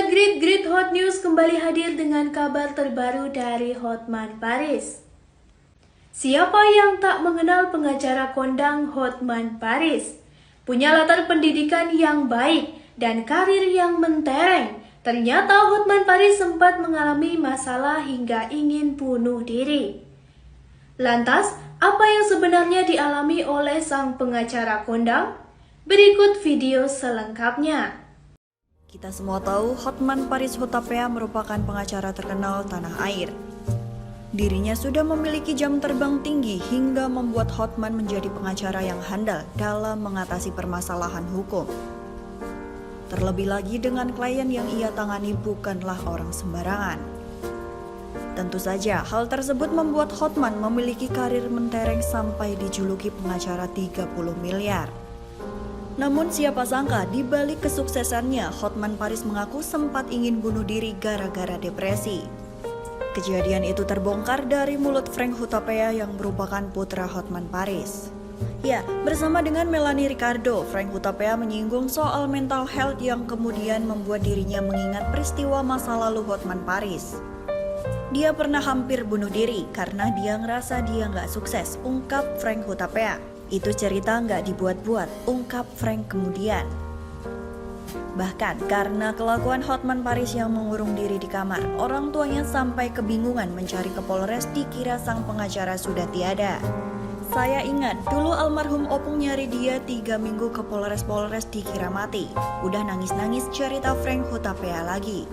Sobat Grid Hot News kembali hadir dengan kabar terbaru dari Hotman Paris. Siapa yang tak mengenal pengacara kondang Hotman Paris? Punya latar pendidikan yang baik dan karir yang mentereng. Ternyata Hotman Paris sempat mengalami masalah hingga ingin bunuh diri. Lantas, apa yang sebenarnya dialami oleh sang pengacara kondang? Berikut video selengkapnya. Kita semua tahu Hotman Paris Hutapea merupakan pengacara terkenal tanah air. Dirinya sudah memiliki jam terbang tinggi hingga membuat Hotman menjadi pengacara yang handal dalam mengatasi permasalahan hukum. Terlebih lagi dengan klien yang ia tangani bukanlah orang sembarangan. Tentu saja hal tersebut membuat Hotman memiliki karir mentereng sampai dijuluki pengacara 30 miliar. Namun siapa sangka di balik kesuksesannya, Hotman Paris mengaku sempat ingin bunuh diri gara-gara depresi. Kejadian itu terbongkar dari mulut Frank Hutapea yang merupakan putra Hotman Paris. Ya, bersama dengan Melanie Ricardo, Frank Hutapea menyinggung soal mental health yang kemudian membuat dirinya mengingat peristiwa masa lalu Hotman Paris. Dia pernah hampir bunuh diri karena dia ngerasa dia nggak sukses, ungkap Frank Hutapea. Itu cerita nggak dibuat-buat, ungkap Frank kemudian. Bahkan karena kelakuan Hotman Paris yang mengurung diri di kamar, orang tuanya sampai kebingungan mencari ke Polres dikira sang pengacara sudah tiada. Saya ingat dulu almarhum opung nyari dia 3 minggu ke Polres dikira mati. Udah nangis-nangis, cerita Frank Hutapea lagi.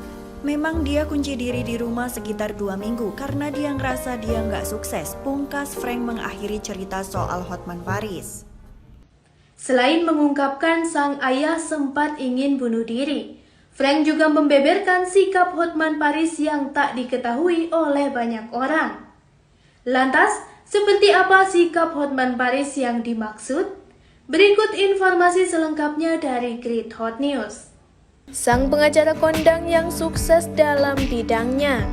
Memang dia kunci diri di rumah sekitar 2 minggu karena dia ngerasa dia nggak sukses, pungkas Frank mengakhiri cerita soal Hotman Paris. Selain mengungkapkan sang ayah sempat ingin bunuh diri, Frank juga membeberkan sikap Hotman Paris yang tak diketahui oleh banyak orang. Lantas, seperti apa sikap Hotman Paris yang dimaksud? Berikut informasi selengkapnya dari Grid Hot News. Sang pengacara kondang yang sukses dalam bidangnya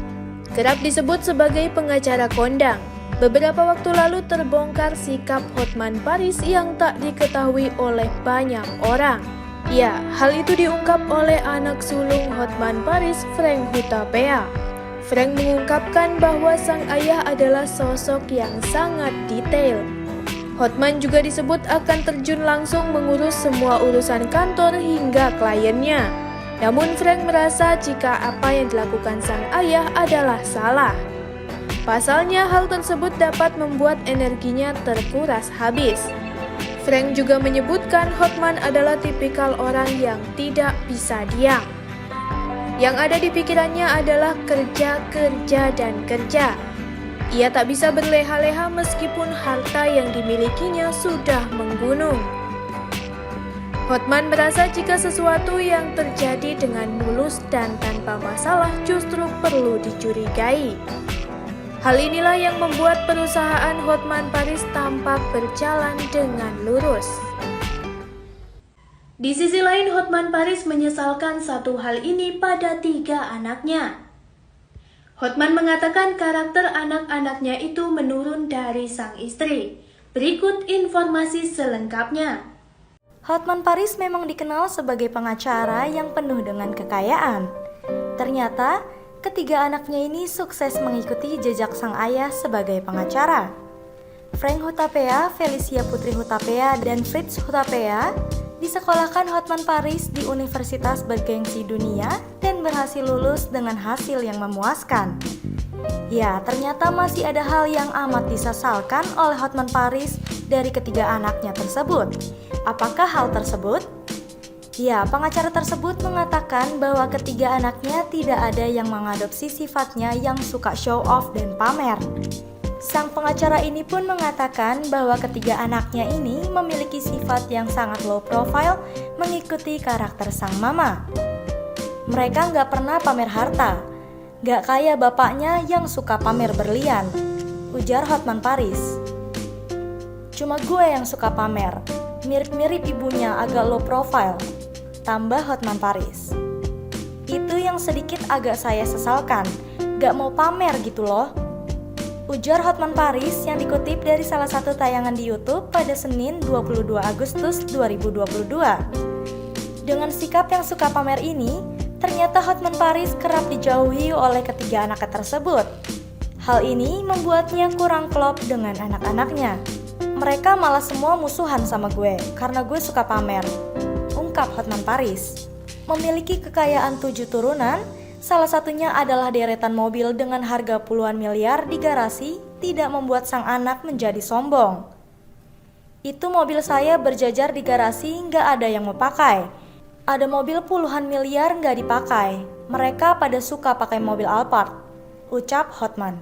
kerap disebut sebagai pengacara kondang. Beberapa waktu lalu terbongkar sikap Hotman Paris yang tak diketahui oleh banyak orang. Ya, hal itu diungkap oleh anak sulung Hotman Paris, Frank Hutapea. Frank mengungkapkan bahwa sang ayah adalah sosok yang sangat detail. Hotman juga disebut akan terjun langsung mengurus semua urusan kantor hingga kliennya. Namun Frank merasa jika apa yang dilakukan sang ayah adalah salah. Pasalnya hal tersebut dapat membuat energinya terkuras habis. Frank juga menyebutkan Hotman adalah tipikal orang yang tidak bisa diam. Yang ada di pikirannya adalah kerja, dan kerja. Ia tak bisa berleha-leha meskipun harta yang dimilikinya sudah menggunung. Hotman merasa jika sesuatu yang terjadi dengan mulus dan tanpa masalah justru perlu dicurigai. Hal inilah yang membuat perusahaan Hotman Paris tampak berjalan dengan lurus. Di sisi lain, Hotman Paris menyesalkan satu hal ini pada 3 anaknya. Hotman mengatakan karakter anak-anaknya itu menurun dari sang istri. Berikut informasi selengkapnya. Hotman Paris memang dikenal sebagai pengacara yang penuh dengan kekayaan. Ternyata, ketiga anaknya ini sukses mengikuti jejak sang ayah sebagai pengacara. Frank Hutapea, Felicia Putri Hutapea, dan Fritz Hutapea disekolahkan Hotman Paris di universitas bergengsi dunia dan berhasil lulus dengan hasil yang memuaskan. Ya, ternyata masih ada hal yang amat disesalkan oleh Hotman Paris dari ketiga anaknya tersebut. Apakah hal tersebut? Ya, pengacara tersebut mengatakan bahwa ketiga anaknya tidak ada yang mengadopsi sifatnya yang suka show off dan pamer. Sang pengacara ini pun mengatakan bahwa ketiga anaknya ini memiliki sifat yang sangat low profile mengikuti karakter sang mama. Mereka nggak pernah pamer harta, nggak kayak bapaknya yang suka pamer berlian, ujar Hotman Paris. Cuma gue yang suka pamer, mirip-mirip ibunya agak low profile, tambah Hotman Paris. Itu yang sedikit agak saya sesalkan, gak mau pamer gitu loh, ujar Hotman Paris yang dikutip dari salah satu tayangan di YouTube pada Senin 22 Agustus 2022. Dengan sikap yang suka pamer ini, ternyata Ternyata Hotman Paris kerap dijauhi oleh ketiga anaknya tersebut. Hal ini membuatnya kurang klop dengan anak-anaknya. Mereka malah semua musuhan sama gue karena gue suka pamer, ungkap Hotman Paris. Memiliki kekayaan 7 turunan, salah satunya adalah deretan mobil dengan harga puluhan miliar di garasi, tidak membuat sang anak menjadi sombong. Itu mobil saya berjajar di garasi, nggak ada yang mau pakai. Ada mobil puluhan miliar nggak dipakai. Mereka pada suka pakai mobil Alphard, ucap Hotman.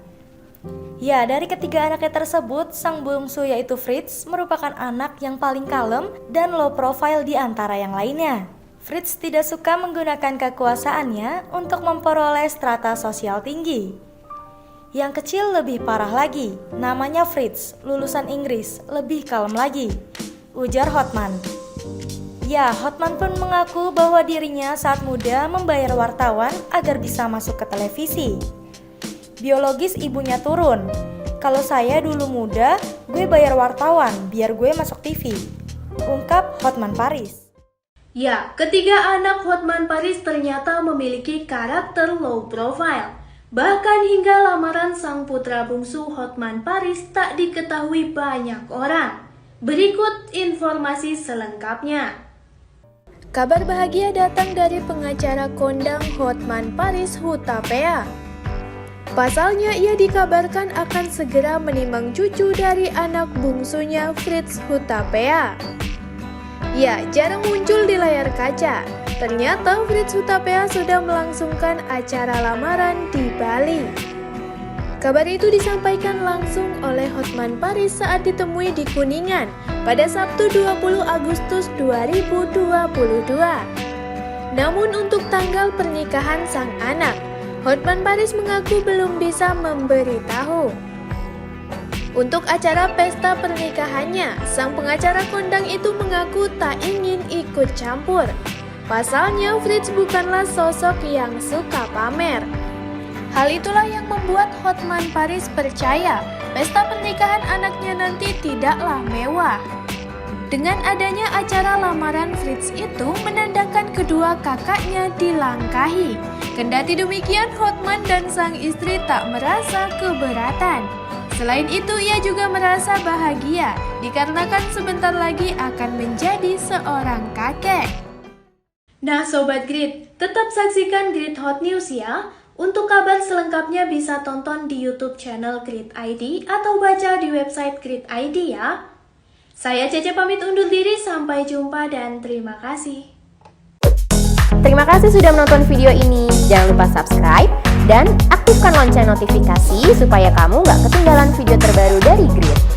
Ya, dari ketiga anaknya tersebut, sang bungsu yaitu Fritz merupakan anak yang paling kalem dan low profile di antara yang lainnya. Fritz tidak suka menggunakan kekuasaannya untuk memperoleh strata sosial tinggi. Yang kecil lebih parah lagi, namanya Fritz, lulusan Inggris, lebih kalem lagi, ujar Hotman. Ya, Hotman pun mengaku bahwa dirinya saat muda membayar wartawan agar bisa masuk ke televisi. Biologis ibunya turun. Kalau saya dulu muda, gue bayar wartawan biar gue masuk TV, ungkap Hotman Paris. Ya, ketiga anak Hotman Paris ternyata memiliki karakter low profile. Bahkan hingga lamaran sang putra bungsu Hotman Paris tak diketahui banyak orang. Berikut informasi selengkapnya. Kabar bahagia datang dari pengacara kondang Hotman Paris Hutapea. Pasalnya, ia dikabarkan akan segera menimang cucu dari anak bungsunya Fritz Hutapea. Ya, jarang muncul di layar kaca. Ternyata Fritz Hutapea sudah melangsungkan acara lamaran di Bali. Kabar itu disampaikan langsung oleh Hotman Paris saat ditemui di Kuningan pada Sabtu 20 Agustus 2022. Namun untuk tanggal pernikahan sang anak, Hotman Paris mengaku belum bisa memberitahu. Untuk acara pesta pernikahannya, sang pengacara kondang itu mengaku tak ingin ikut campur. Pasalnya, Fritz bukanlah sosok yang suka pamer. Hal itulah yang membuat Hotman Paris percaya pesta pernikahan anaknya nanti tidaklah mewah. Dengan adanya acara lamaran Fritz itu menandakan kedua kakaknya dilangkahi. Kendati demikian, Hotman dan sang istri tak merasa keberatan. Selain itu, ia juga merasa bahagia dikarenakan sebentar lagi akan menjadi seorang kakek. Nah Sobat Grid, tetap saksikan Grid Hot News ya. Untuk kabar selengkapnya bisa tonton di YouTube channel Grid ID atau baca di website Grid ID ya. Saya Cece pamit undur diri, sampai jumpa dan terima kasih. Terima kasih sudah menonton video ini. Jangan lupa subscribe dan aktifkan lonceng notifikasi supaya kamu gak ketinggalan video terbaru dari Grid.